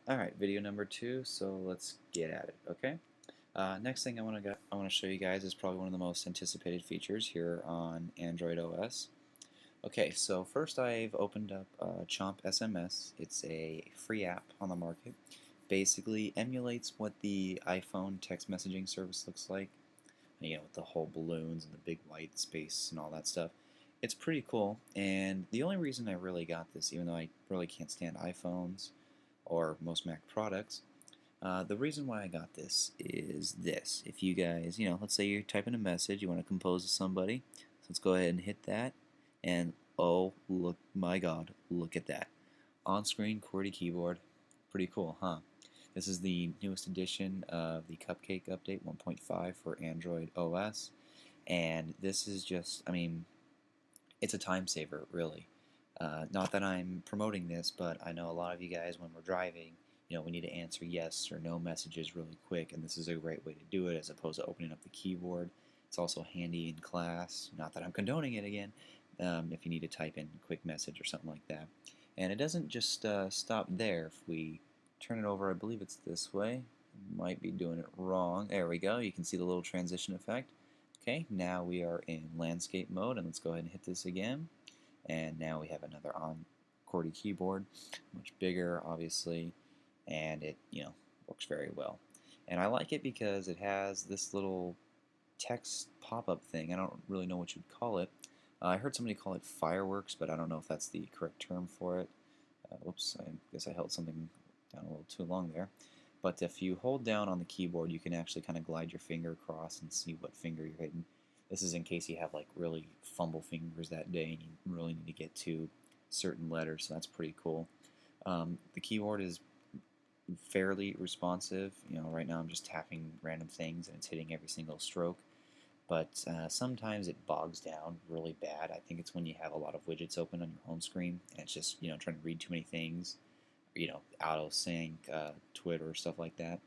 Alright, video number 2, so let's get at it, okay? Next thing I want to show you guys is probably one of the most anticipated features here on Android OS. Okay, so first I've opened up Chomp SMS. It's a free app on the market. Basically emulates what the iPhone text messaging service looks like. You know, with the whole balloons and the big white space and all that stuff. It's pretty cool, and the only reason I really got this, even though I really can't stand iPhones or most Mac products, the reason why I got this is this. If you guys, let's say you're typing a message, you want to compose to somebody, so let's go ahead and hit that, and oh, look, my God, look at that. On-screen QWERTY keyboard. Pretty cool, huh? This is the newest edition of the Cupcake update 1.5 for Android OS, and this is just, I mean, it's a time saver, really. Not that I'm promoting this, but I know a lot of you guys, when we're driving, we need to answer yes or no messages really quick, and this is a great way to do it as opposed to opening up the keyboard. It's also handy in class, not that I'm condoning it again, if you need to type in a quick message or something like that. And it doesn't just stop there. If we turn it over, I believe it's this way. Might be doing it wrong. There we go. You can see the little transition effect. Okay, now we are in landscape mode, and let's go ahead and hit this again. And now we have another on QWERTY keyboard, much bigger, obviously, and it works very well. And I like it because it has this little text pop-up thing. I don't really know what you'd call it. I heard somebody call it fireworks, but I don't know if that's the correct term for it. Whoops, I guess I held something down a little too long there. But if you hold down on the keyboard, you can actually kind of glide your finger across and see what finger you're hitting. This is in case you have like really fumble fingers that day and you really need to get to certain letters, so that's pretty cool. The keyboard is fairly responsive. Right now I'm just tapping random things and it's hitting every single stroke. But sometimes it bogs down really bad. I think it's when you have a lot of widgets open on your home screen and it's just trying to read too many things, out of sync, Twitter, stuff like that.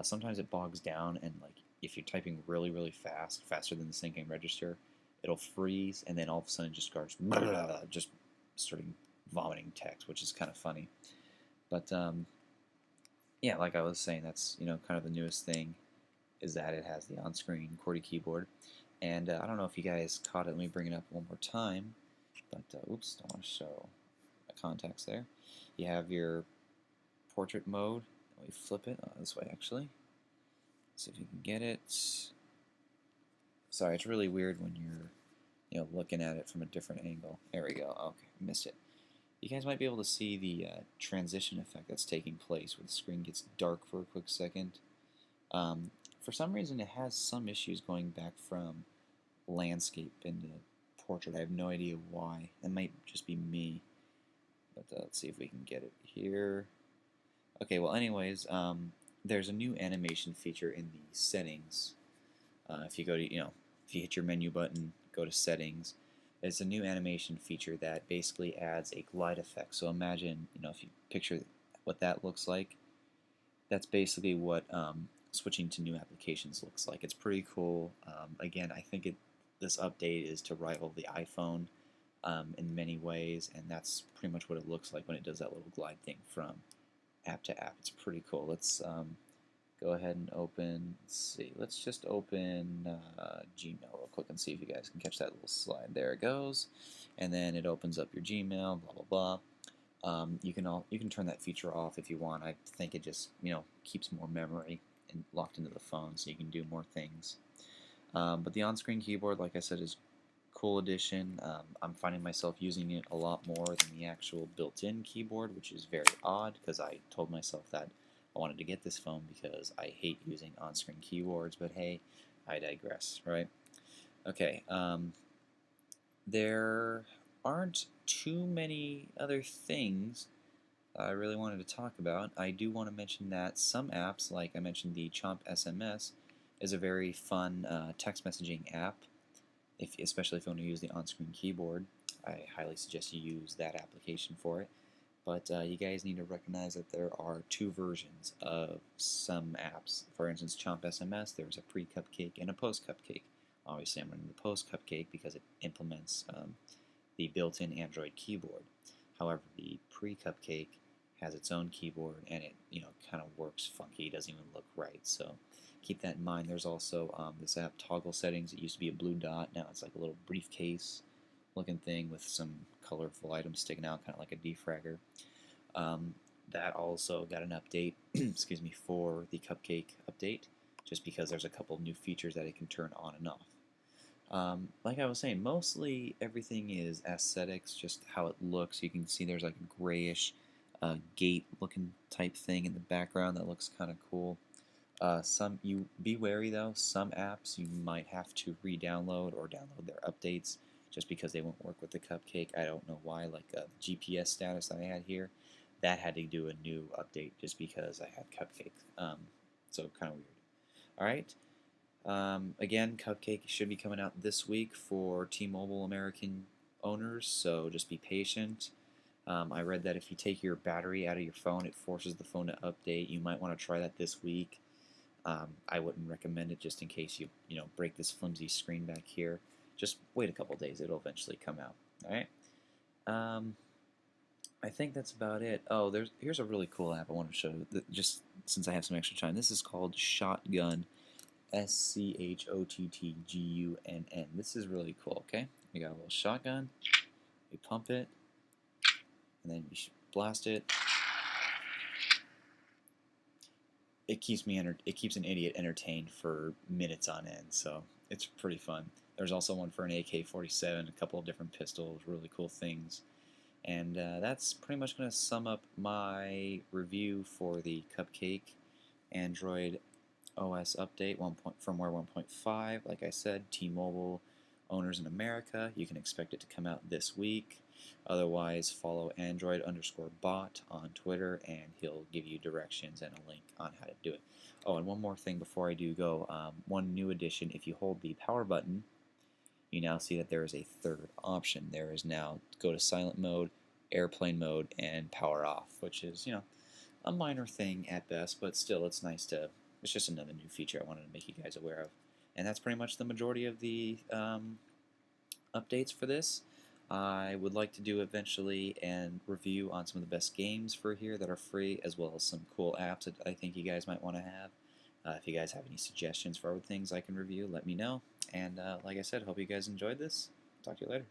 Sometimes it bogs down, and like if you're typing really, really fast, faster than the syncing register, it'll freeze, and then all of a sudden it just starts just starting vomiting text, which is kind of funny. But yeah, like I was saying, that's kind of the newest thing is that it has the on-screen QWERTY keyboard, and I don't know if you guys caught it. Let me bring it up one more time. But oops, don't want to show my contacts there. You have your portrait mode. Let me flip it this way actually. See if you can get it. Sorry, it's really weird when you're looking at it from a different angle. There we go. Okay, missed it. You guys might be able to see the transition effect that's taking place where the screen gets dark for a quick second. For some reason, it has some issues going back from landscape into portrait. I have no idea why. It might just be me. But let's see if we can get it here. Okay, well anyways, there's a new animation feature in the settings. If you go to, if you hit your menu button, go to settings, there's a new animation feature that basically adds a glide effect. So imagine, if you picture what that looks like, that's basically what switching to new applications looks like. It's pretty cool. Again, I think this update is to rival the iPhone in many ways, and that's pretty much what it looks like when it does that little glide thing from app to app. It's pretty cool. Let's go ahead and open, let's see, let's just open Gmail real quick and see if you guys can catch that little slide. There it goes. And then it opens up your Gmail, blah, blah, blah. You can turn that feature off if you want. I think it just, keeps more memory and locked into the phone so you can do more things. But the on-screen keyboard, like I said, is cool addition. I'm finding myself using it a lot more than the actual built-in keyboard, which is very odd because I told myself that I wanted to get this phone because I hate using on-screen keyboards, but hey, I digress, right? Okay, there aren't too many other things I really wanted to talk about. I do want to mention that some apps, like I mentioned the Chomp SMS, is a very fun text messaging app. Especially if you want to use the on-screen keyboard, I highly suggest you use that application for it. But you guys need to recognize that there are two versions of some apps. For instance, Chomp SMS, there's a pre-Cupcake and a post-Cupcake. Obviously, I'm running the post-Cupcake because it implements the built-in Android keyboard. However, the pre-Cupcake has its own keyboard, and it kind of works funky. It doesn't even look right. So keep that in mind. There's also this app Toggle Settings. It used to be a blue dot. Now it's like a little briefcase looking thing with some colorful items sticking out, kind of like a defragger. Um, that also got an update, excuse me, for the Cupcake update, just because there's a couple new features that it can turn on and off. Like I was saying, mostly everything is aesthetics, just how it looks. You can see there's like a grayish gate looking type thing in the background that looks kind of cool. Some you be wary though, some apps you might have to re-download or download their updates just because they won't work with the Cupcake. I don't know why, like GPS status that I had here, that had to do a new update just because I had Cupcake. So kind of weird. All right. Again, Cupcake should be coming out this week for T-Mobile American owners, so just be patient. I read that if you take your battery out of your phone, it forces the phone to update. You might want to try that this week. I wouldn't recommend it just in case you break this flimsy screen back here. Just wait a couple days; it'll eventually come out. All right. I think that's about it. Oh, here's a really cool app I want to show you, just since I have some extra time. This is called Shotgun. Schottgunn. This is really cool, okay? We got a little shotgun, we pump it, and then you blast it. It keeps an idiot entertained for minutes on end, so it's pretty fun. There's also one for an AK-47, a couple of different pistols, really cool things. And that's pretty much going to sum up my review for the Cupcake Android OS update firmware 1.5. Like I said, T-Mobile owners in America, you can expect it to come out this week. Otherwise, follow Android_bot on Twitter, and he'll give you directions and a link on how to do it. Oh, and one more thing before I do go. One new addition: if you hold the power button, you now see that there is a third option. There is now go to silent mode, airplane mode, and power off, which is a minor thing at best, but still it's nice to. It's just another new feature I wanted to make you guys aware of. And that's pretty much the majority of the updates for this. I would like to do eventually and review on some of the best games for here that are free, as well as some cool apps that I think you guys might want to have. If you guys have any suggestions for other things I can review, let me know. And like I said, hope you guys enjoyed this. Talk to you later.